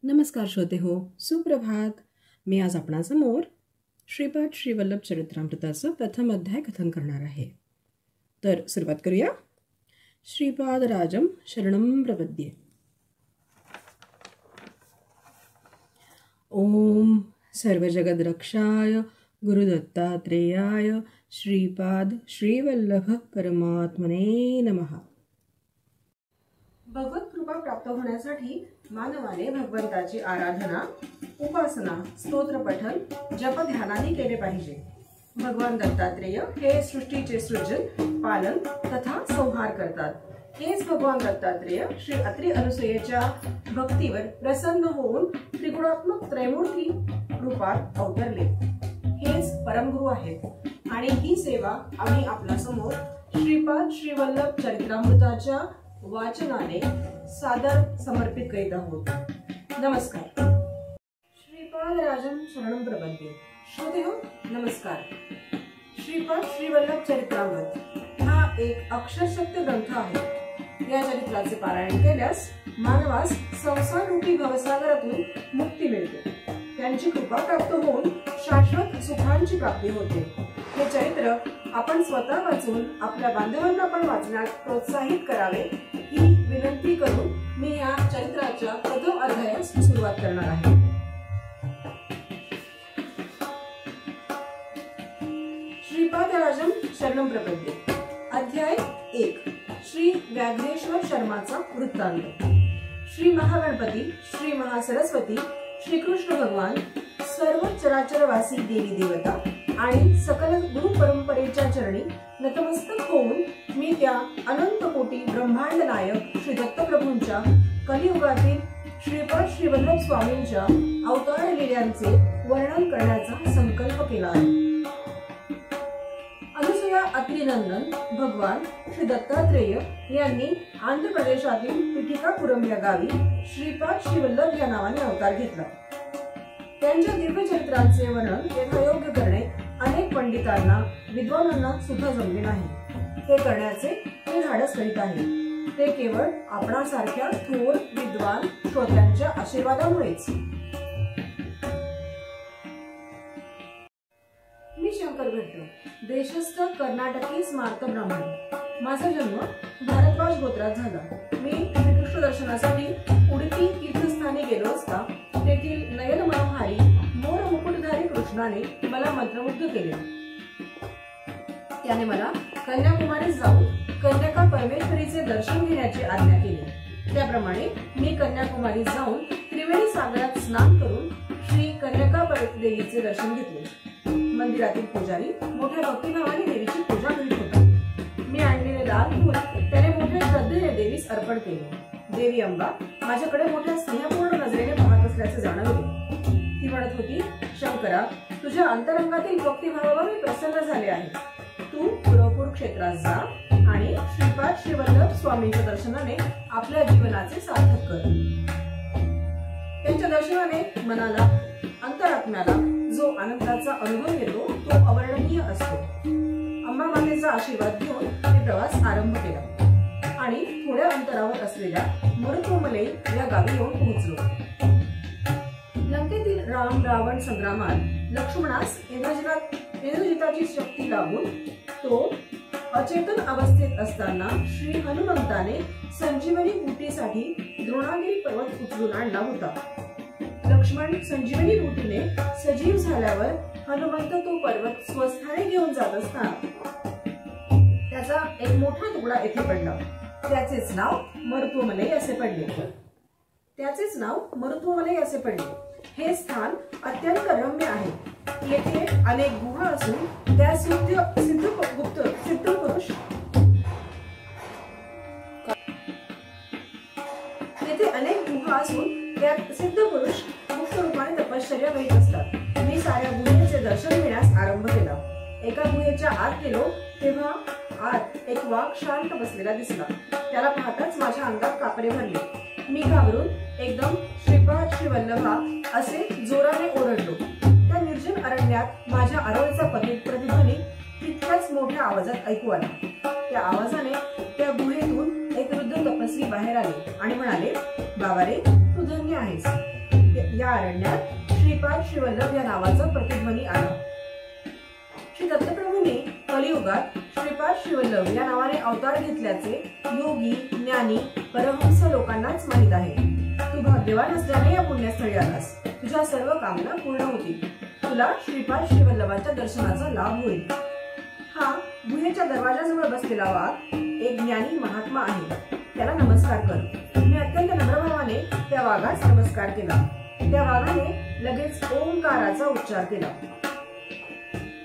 नमस्कार श्रोते हो, सुप्रभात. मी आज आपणासमोर श्रीपाद श्रीवल्लभ चरित्रामृताचं प्रथम अध्याय कथन करणार आहे. तर सुरुवात करूया. श्रीपाद राजम शरणं प्रपद्ये. ओम सर्वजगद्रक्षाय गुरुदत्तात्रेयाय श्रीपाद श्रीवल्लभ परमात्मने नमः. भगवत कृपा प्राप्त होण्यासाठी मानवाने भगवंताची आराधना, उपासना, स्तोत्र पठन, जप ध्यानाने केले पाहिजे. भगवान दत्तात्रेय हे सृष्टीचे सृजन, पालन तथा संहार करतात. हेच भगवान दत्तात्रेय श्री अत्री अनुसूयेच्या भक्तीवर प्रसन्न होऊन त्रिगुणात्मक त्रैमूर्ती रूपात अवतरले. हेच परमगुरु आहेत आणि ही सेवा आम्ही आपल्या समोर श्रीपाद श्रीवल्लभ चरित्रामृताच्या वाचनाने सादर समर्पित करीत आहोत. नमस्कार. श्रीपाद राजम शरणं प्रपद्ये. श्रोते हो, नमस्कार. श्रीपाद श्रीवल्लभ चरित्रामृत हा एक अक्षरसत्य ग्रंथ आहे. या चरित्राचे पारायण केल्यास मानवास संसार रूपी भवसागरातून मुक्ती मिळते. त्यांची कृपा प्राप्त होऊन शाश्वत सुखांची प्राप्ती होते. हे चरित्र आपण स्वतः वाचून आपल्या बांधवांना पण वाचण्यास प्रोत्साहित करावे ही विनंती करून मी या चरित्राच्या प्रथम अध्यायास सुरुवात करणार आहे. श्रीपाद राजम शरणं प्रपद्ये. अध्याय 1. श्री व्याघ्रेश्वर शर्माचा वृत्तांत. श्री महागणपती, श्री महासरस्वती, श्रीकृष्ण भगवान, सर्व चराचरवासी देवी देवता आणि सकल गुरु परंपरेच्या चरणी नतमस्तक होऊन मी त्या अनंत कोटी ब्रह्मांड नायक श्री दत्तप्रभूंच्या कलियुगातील श्रीपाद श्रीवल्लभ स्वामींच्या अवतार लीलांचे वर्णन करण्याचा संकल्प केला आहे. अनुसूया अत्रिनंदन भगवान श्री दत्तात्रेय यांनी आंध्र प्रदेशातील पिठिकापुरम या गावी श्रीपाद श्रीवल्लभ या नावाने अवतार घेतला. त्यांच्या दिव्य चरित्रांचे वर्णन यथायोग्य करणे अनेक पंडितांना, विद्वानांना सुद्धा जमले नाही. हे करण्याचे ते धाडस करीत आहे. ते केवळ आपणासारख्या थोर विद्वान श्रोत्यांच्या आशीर्वादामुळेच. मी शंकर भट्ट, देशस्थ कर्नाटकी स्मार्त ब्राह्मण. माझा जन्म भारद्वाज गोत्रात झाला. मी श्रीकृष्ण दर्शनासाठी उडुपी तीर्थस्थानी गेलो असता तेथील नयन मनोहारी मोर मुकुटधारी कृष्णाने मला मंत्रमुग्ध केले. त्याने मला कन्याकुमारीत जाऊन कन्यका परमेश्वरीचे दर्शन घेण्याची आज्ञा केली. त्याप्रमाणे मी कन्याकुमारीत जाऊन त्रिवेणी सागरात स्नान करून श्री कन्यका देवीचे दर्शन घेतले. मंदिरातील पुजारी मोठ्या भक्तिभावाने देवीची पूजा करीत होता. मी आणलेले दान घेऊन त्याने मोठ्या श्रद्धेने देवीस अर्पण केले. देवी अंबा माझ्याकडे मोठ्या स्नेहपूर्ण नजरेने पाहत असल्याचे जाणवले. ती म्हणत होती, शंकरा, तुझ्या अंतरंगातील भक्तिभावावर मी प्रसन्न झाले आहे. तू पुरपूर क्षेत्रात जा आणि श्रीपाद श्रीवल्लभ स्वामींच्या दर्शनाने आपल्या जीवनाचे सार्थक कर. त्यांच्या दर्शनाने मनाला, अंतरात्म्याला जो आनंदाचा अनुभव येतो तो अवर्णनीय असतो. अंबा मातेचा आशीर्वाद घेऊन मी प्रवास आरंभ केला आणि थोड्या अंतरावर असलेल्या मरुतोमलई या गावी येऊन पोहोचलो. लंकेतील राम रावण संग्रामात लक्ष्मणास इंद्रजिताची शक्ती लागून तो अचेतन अवस्थेत असताना श्री हनुमंताने संजीवनी बूटीसाठी द्रोणागिरी पर्वत उचलून आणला होता. लक्ष्मण संजीवनी बूटीने सजीव झाल्यावर हनुमंत तो पर्वत स्वस्थाने घेऊन जात असताना त्याचा एक मोठा तुकडा येथे पडला. त्याचेच नाव मरुतोमलई असे पडले. हे स्थान अत्यंत रम्य आहे. येथे अनेक गुहा असून त्या सिद्ध पुरुष गुप्त रूपाने तपश्चर्या करीत असतात. मी साऱ्या गुहेचे दर्शन घेण्यास आरंभ केला. एका गुहेच्या आत गेलो तेव्हा आत एक वाघ शांत बसलेला दिसला. त्याला पाहताच माझ्या अंगात कापरे भरले. मी घाबरून एकदम श्रीपाद श्रीवल्लभा असे जोराने ओरडलो. त्या निर्जन अरण्यात माझ्या आरोळीचा प्रतिध्वनी तितक्याच मोठ्या आवाजात ऐकू आला. त्या आवाजाने त्या गुहेतून एक वृद्ध तपस्वी बाहेर आले आणि म्हणाले, बाबा रे, तू धन्य आहेस. या अरण्यात श्रीपाद श्रीवल्लभ या नावाचा प्रतिध्वनी आला. श्री दत्तप्रभूंनी कलियुगात श्रीपाद श्रीवल्लभ या नावाने अवतार घेतल्याचे योगी, ज्ञानी, परमहंस लोकांनाच माहित आहे. तू भाग्यवान असल्याने या पुण्यस्थळी आलास. तुझ्या सर्व कामना पूर्ण होतील. तुला श्रीपाद श्रीवल्लभाच्या दर्शनाचा लाभ होईल. हा गुहेच्या दरवाजाजवळ बसलेला वाघ एक ज्ञानी महात्मा आहे. त्याला नमस्कार कर. मी अत्यंत नम्रभावाने त्या वाघास नमस्कार केला. त्या वाघाने लगेच ओंकाराचा उच्चार केला.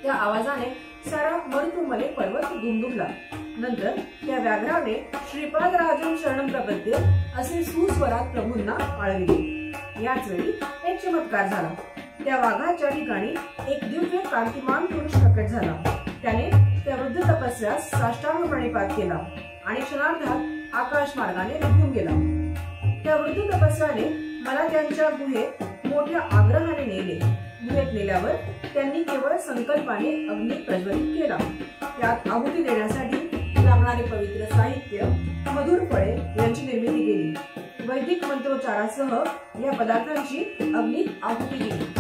त्या आवाजाने सारा मरुतुमले पर्वत दुमदुमला. नंतर त्या व्याघ्राने श्रीपाद राजन शरणम प्रपद्य असे सुस्वरात प्रभूंना आळविले. याच वेळी एक चमत्कार झाला. त्या वाघाच्या ठिकाणी एक दिव्य कांतिमान पुरुष प्रकट झाला. त्याने त्या वृद्ध तपस्यास साष्टांग प्रणिपात केला आणि क्षणार्धात आकाश मार्गाने निघून गेला. त्या वृद्ध तपस्याने मला त्यांच्या गुहेत मोठ्या आग्रहाने नेले. गुहेत नेल्यावर त्यांनी केवळ संकल्पाने अग्नी प्रज्वलित केला. त्यात आहुती देण्यासाठी लागणारे पवित्र साहित्य, मधुर फळे यांची निर्मिती केली. वैदिक मंत्रोच्चारासह या पदार्थांची अग्नीत आहुती दिली.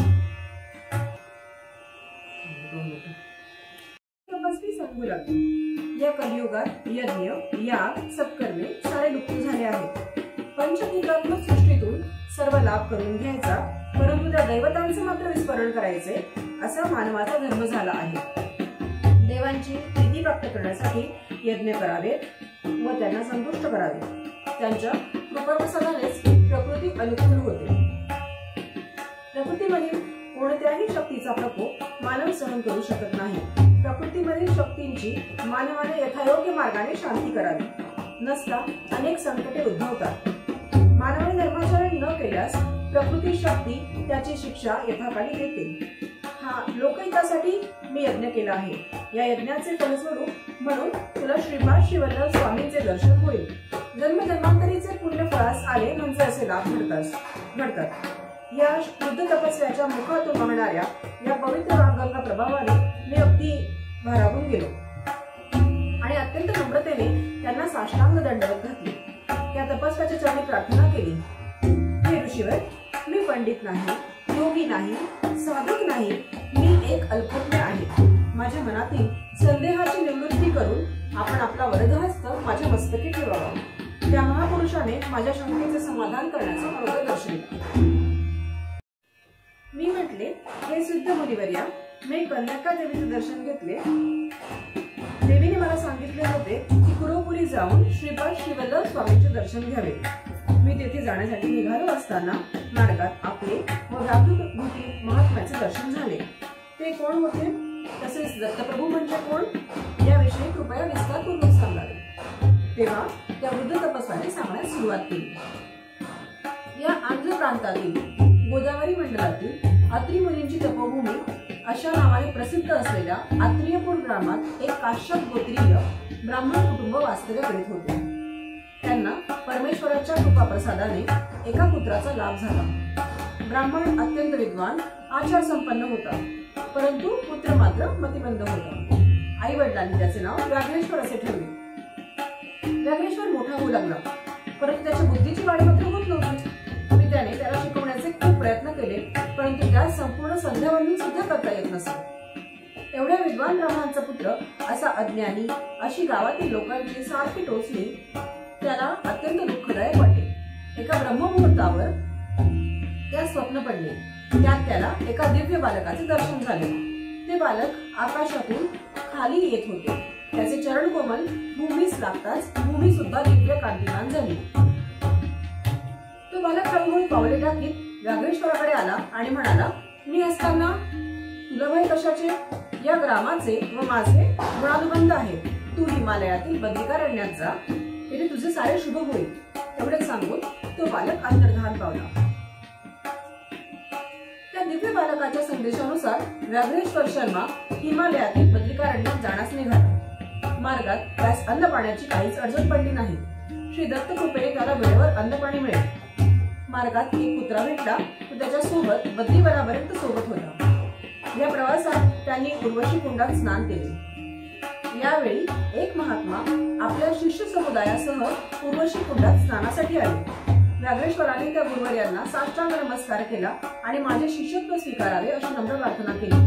या कलियुगात यज्ञ, याग, सत्कर्मे सारे लुप्त झाले आहेत. पंचभूतात्मक सृष्टीतून सर्व लाभ करून घ्यायचा, परंतु त्या दैवतांचे मात्र विस्मरण करायचे असा मानवाचा धर्म झाला आहे. देवांची प्रीती प्राप्त करण्यासाठी यज्ञ करावेत व त्यांना संतुष्ट करावे. त्यांच्या कृपाप्रसादानेच प्रकृती अनुकूल होते. प्रकृतीमधील कोणत्याही शक्तीचा प्रकोप मानव सहन करू शकत नाही. प्रकृतीमधील शक्तींची मानवाने यथायोग्य मार्गाने शांती करावी. नसता अनेक संकटे उद्भवतात. मानवाने धर्माचरण न केल्यास प्रकृती शक्ती त्याची शिक्षा यथाकाली देते. हा लोकहितासाठी मी यज्ञ केला आहे. या यज्ञाचे फलस्वरूप म्हणून तुला श्रीपाद श्रीवल्लभ स्वामींचे दर्शन होईल. जन्मजन्मांतरीचे पुण्य फळास आले म्हणजे असे लाभ घडतात. या शुद्ध तपस्याच्या मुखातून वाहणाऱ्या या पवित्र गंगा प्रभावाने मी अगदी भारावून गेलो आणि अत्यंत नम्रतेने त्यांना साष्टांग दंडवत घातली. त्या तपस्याच्या चरणी प्रार्थना केली. हे ऋषीवर, मी पंडित नाही, योगी नाही, साधक नाही. मी एक अल्पज्ञ आहे. माझ्या मनातील संदेहाची निवृत्ती करून आपण आपला वरदहस्त माझ्या मस्तकी ठेवावा. त्या महापुरुषाने माझ्या शंकेचे समाधान करण्याचा मार्ग दर्शविला. मी म्हटले, हे सिद्ध मुनिवर्या, मी कन्यका देवीचे दर्शन घेतले. देवीने मला सांगितले होते की कुरोपुरी जाऊन श्रीपाद श्रीवल्लभ स्वामींचे दर्शन घ्यावे. मी तेथे जाण्यासाठी निघालो असताना मार्गात आपले व व्याघ्रभूती महात्म्याचे दर्शन झाले. ते कोण होते, तसेच दत्तप्रभू म्हणजे कोण याविषयी कृपया विस्तारपूर्वक सांगावे. तेव्हा त्या वृद्ध तपस्याने सांगण्यास सुरुवात केली. या आंध्र प्रांतातील गोदावरी मंडळातील अत्री मुनींची तपोभूमी अशा नावाने प्रसिद्ध असलेल्या आत्रेयपूर ग्रामात एक काश्यप गोत्रीय ब्राह्मण कुटुंब वास्तव्य करीत होते. त्यांना परमेश्वराच्या कृपाप्रसादाने एका पुत्राचा लाभ झाला. ब्राह्मण अत्यंत विद्वान, आचार संपन्न होता, परंतु पुत्र मात्र मतिमंद होता. आई वडिलांनी त्याचे नाव व्याघ्रेश्वर असे ठेवले. व्याघ्रेश्वर मोठा होऊ लागला, परंतु त्याच्या बुद्धीची वाढ मात्र होत नव्हती. त्याने त्याला शिकवण्याचे खूप प्रयत्न केले, परंतु त्यात संपूर्ण संध्यावंदन सुद्धा करता येत नसे. एवढ्या विद्वान ब्राह्मणांचा पुत्र असा अज्ञानी अशी गावातील लोकांची सारखी टोचली त्याला अत्यंत दुःखदायक वाटले. एका ब्रह्ममुहूर्तावर त्यात स्वप्न पडले. त्यात त्याला एका दिव्य बालकाचे दर्शन झाले. ते बालक आकाशातून खाली येत होते. त्याचे चरण कोमल भूमीस लागताच भूमी सुद्धा दिव्य कांतिमान झाली. तो बालक हळूहळू पावले टाकीत व्याघ्रेश्वराकडे आला आणि म्हणाला, मी असताना तुला भय कशाचे? या ग्रामाचे व माझे गुणानुबंध आहे. तू हिमालयातील बद्रिकारण्यात जा, तिथे तुझे सारे शुभ होईल. एवढे सांगून तो बालक अंतर्धान पावला. त्या दिव्य बालकाच्या संदेशानुसार व्याघ्रेश्वर शर्मा हिमालयातील बद्रिकारण्यात जाण्यास निघाला. मार्गात त्यास अन्न पाण्याची काहीच अडचण पडली नाही. श्री दत्त कृपेने त्याला वेळेवर अन्न पाणी मिळेल. मार्गात एक कुत्रा भेटला, तो त्याच्या सोबत बद्रीवनापर्यंत सोबत होता. या प्रवासात त्यांनी उर्वशी कुंडात स्नान केले. यावेळी एक महात्मा आपल्या शिष्य समुदायासह उर्वशी कुंडात स्नानासाठी आले. व्याघ्रेश्वराने त्या गुरुवर्यांना साष्टांग नमस्कार केला आणि माझे शिष्यत्व स्वीकारावे अशी नम्र प्रार्थना केली.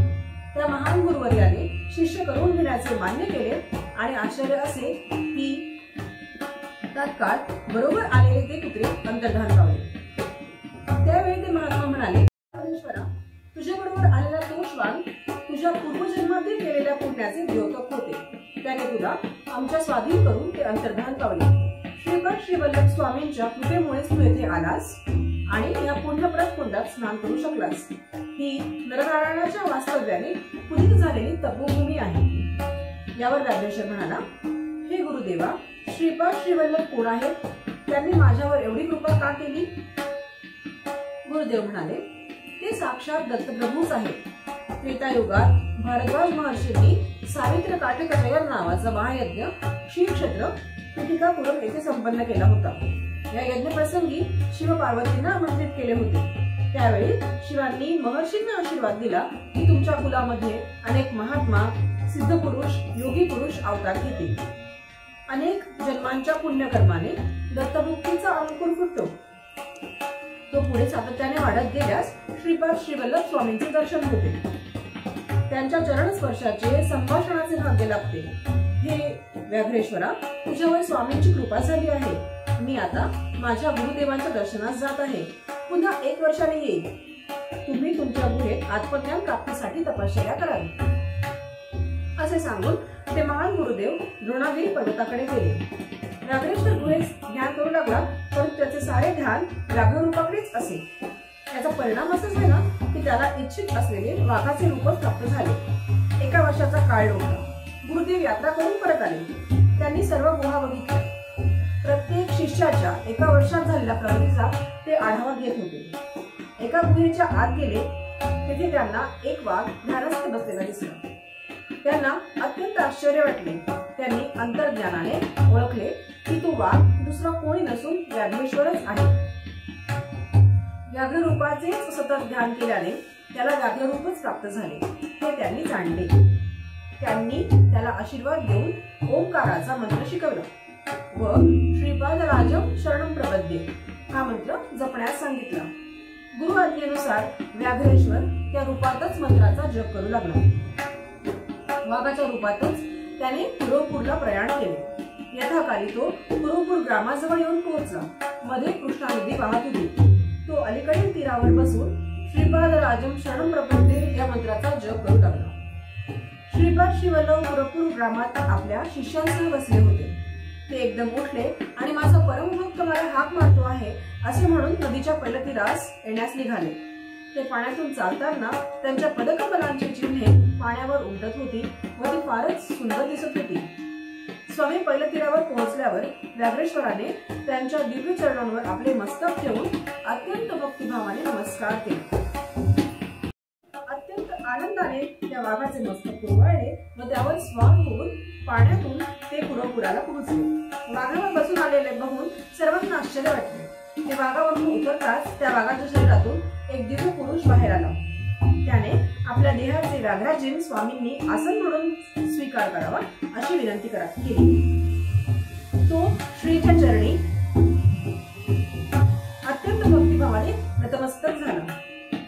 त्या महान गुरुवर्याने शिष्य करून घेण्याचे मान्य केले आणि आश्चर्य असे की तत्काळ बरोबर आलेले ते कुत्रे अंतर्धान पावले. त्यावेळी ते महात्मा म्हणाले, व्याघ्रेश्वरा, तुझ्याबरोबर आलेला तो श्वान तुझ्या पूर्वजन्मातील केलेल्या पुण्याचे द्योतक होते. त्याने तुला आमच्या स्वाधीन करून ते अंतर्धान पावले. श्रीपाद श्रीवल्लभ स्वामींच्या कृपेमुळेच तू येथे आलास आणि या पुण्यप्रद कुंडात स्नान करू शकलास. ही नरनारायणाच्या वास्तव्याने पुनीत झालेली तपोभूमी आहे. यावर व्याघ्रेश्वर म्हणाला, हे गुरुदेवा, श्रीपाद श्रीवल्लभ कोण आहेत? त्यांनी माझ्यावर एवढी कृपा का केली? गुरुदेव म्हणाले, ते साक्षात दत्तप्रभूच आहेत. त्रेतायुगात भारद्वाज महर्षींनी सावित्र काटकचयर नावाचा महायज्ञ श्रीक्षेत्र पिटिकापुरम येथे संपन्न केला होता. या यज्ञप्रसंगी शिव पार्वतींना आमंत्रित केले होते. त्यावेळी शिवांनी महर्षींना आशीर्वाद दिला की तुमच्या कुलामध्ये अनेक महात्मा, सिद्धपुरुष, योगी पुरुष अवतार घेतील. अनेक जन्मांच्या पुण्यकर्माने दत्तभक्तीचा अंकुर फुटतो. तो पुढे सातत्याने वाढत गेल्यास श्रीपाद श्रीवल्लभ स्वामींचे दर्शन होते. त्यांच्या चरण स्पर्शाचे संभाषणाचे भाग्य लाभते. हे व्याघ्रेश्वरा, तुझ्यावर स्वामींची कृपा झाली आहे. मी आता माझ्या गुरुदेवांच्या दर्शनास जात आहे. पुन्हा 1 वर्षाने येईल. तुम्ही तुमच्या गुहेत आत्मज्ञान प्राप्तीसाठी तपश्चर्या करावी. असे सांगून ते महान गुरुदेव द्रोणागिरी पर्वताकडे गेले. व्याघ्रेश्वर गुहेत ध्यान करू लागला, परंतु त्याचे सारे ध्यान व्याघ्ररूपाकडेच असे. याचा परिणाम असा झाला की त्याला इच्छित असलेले वाघाचे रूपच प्राप्त झाले. 1 वर्षाचा काळ लोटला. गुरुदेव यात्रा करून परत आले. त्यांनी सर्व गुहा बघितल्या. प्रत्येक शिष्याच्या 1 वर्षात झालेल्या प्रगतीचा ते आढावा घेत होते. एका गुहेच्या आत गेले. तेथे त्यांना एक वाघ ध्यानस्थ बसलेला दिसला. त्यांना अत्यंत आश्चर्य वाटले. त्यांनी अंतर्ज्ञानाने ओळखले की तो वाघ दुसरा कोणी नसून व्याघ्रेश्वरच आहे. व्याघ्ररूपाचेच सतत ध्यान केल्याने त्याला व्याघ्ररूपच प्राप्त झाले हे त्यांनी जाणले. त्यांनी त्याला आशीर्वाद देऊन ओंकाराचा मंत्र शिकवला व श्रीपाद राजम शरणम प्रपद्ये हा मंत्र जपण्यास सांगितला. गुरु आज्ञेनुसार व्याघ्रेश्वर त्या रूपातच मंत्राचा जप करू लागला. वाघाच्या रूपातच त्याने कुरवपूरला प्रयाण केले. यथाकाली तो कुरवपूर ग्रामाजवळ येऊन पोहोचला. मध्ये कृष्णा नदी वाहत होती. तो अलीकडील तीरावर बसून श्रीपाद राजम शरणम प्रपद्ये या मंत्राचा जप करू लागला. श्रीपाद श्रीवल्लभ कुरवपूर ग्रामात आपल्या शिष्यांसह बसले होते. ते एकदम उठले आणि माझा परमभक्त मला हाक मारतो आहे असे म्हणून नदीच्या पैलतीरास येण्यास निघाले. ते पाण्यातून चालताना त्यांच्या पदकमलांची चिन्हे पाण्यावर उमटत होती व ती फारच सुंदर दिसत होती. स्वामी पैलतीरावर पोहोचल्यावर व्याघ्रेश्वराने त्यांच्या दिव्य चरणांवर आपले मस्तक ठेवून अत्यंत भक्तिभावाने नमस्कार केले. अत्यंत आनंदाने त्या वाघाचे मस्तक कुरवाळले व त्यावर स्वार होऊन पाण्यातून ते कुरवपुराला पोहोचले. वाघावर बसून आलेले बघून सर्वांना आश्चर्य वाटले. ते वाघावरून उतरताच त्या वाघाच्या शरीरातून एक दिव्य पुरुष बाहेर आला. त्याने आपल्या देहाचे व्याघ्राजीन स्वामींनी आसन म्हणून स्वीकार करावा अशी विनंती केली. तो श्रीच्या चरणी अत्यंत भक्तिभावाने नतमस्तक झाला.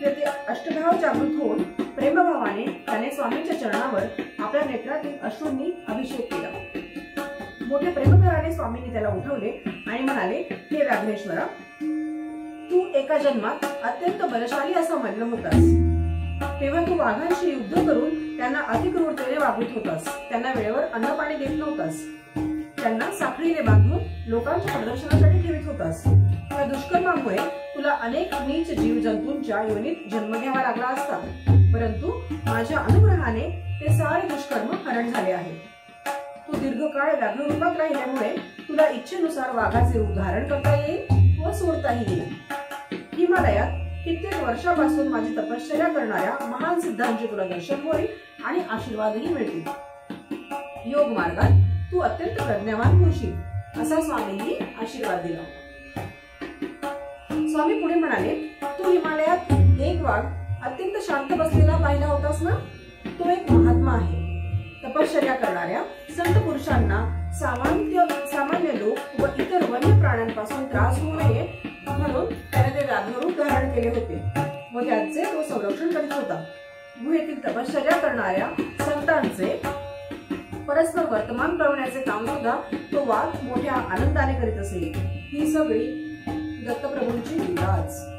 तेथे अष्टभाव जागृत होऊन प्रेमभावाने त्याने स्वामींच्या चरणावर आपल्या नेत्रातील अश्रूंनी अभिषेक केला. मोठे प्रेमभराने स्वामींनी त्याला उठवले आणि म्हणाले, हे व्याघ्रेश्वरा, तू एका जन्मात अत्यंत बलशाली असा मल्ल होतास. तेव्हा तू वाघांशी युद्ध करून त्यांना अतिक्रूरतेने वागवत होतास. त्यांना वेळेवर अन्न पाणी देत नव्हतास. त्यांना साखळीने बांधून लोकांच्या प्रदर्शनासाठी ठेवित होतास. त्या दुष्कर्मामुळे तुला अनेक नीच जीव जंतूंच्या योनीत जन्म घ्यावा लागला असता. परंतु माझ्या अनुग्रहाने ते सारे दुष्कर्म हरण झाले आहे. तू दीर्घकाळ व्याघ्ररूपात राहिल्यामुळे तुला इच्छेनुसार वाघाचे रूप धारण करता येईल व सोडताही येईल. हिमालयात कित्येक वर्षापासून माझी तपश्चर्या करणाऱ्या महान सिद्धांचे तुला दर्शन होईल आणि आशीर्वादही मिळतील. योग मार्गात तू अत्यंत प्रज्ञावान होशील असा स्वामींनी आशीर्वाद दिला. स्वामी पुढे म्हणाले, तू हिमालयात एक वाघ अत्यंत शांत बसलेला पाहिला होतास ना? तो एक महात्मा आहे. तपश्चर्या करणाऱ्या संत पुरुषांना सामान्य लोक व इतर वन्य प्राण्यांपासून त्रास होऊ नये केले होते व त्यांचे तो संरक्षण करीत होता. गुहेतील तपश्चर्या करणाऱ्या संतांचे परस्पर वर्तमान कळवण्याचे काम सुद्धा तो वाघ मोठ्या आनंदाने करीत असे. ही सगळी दत्तप्रभूंची लीलाच.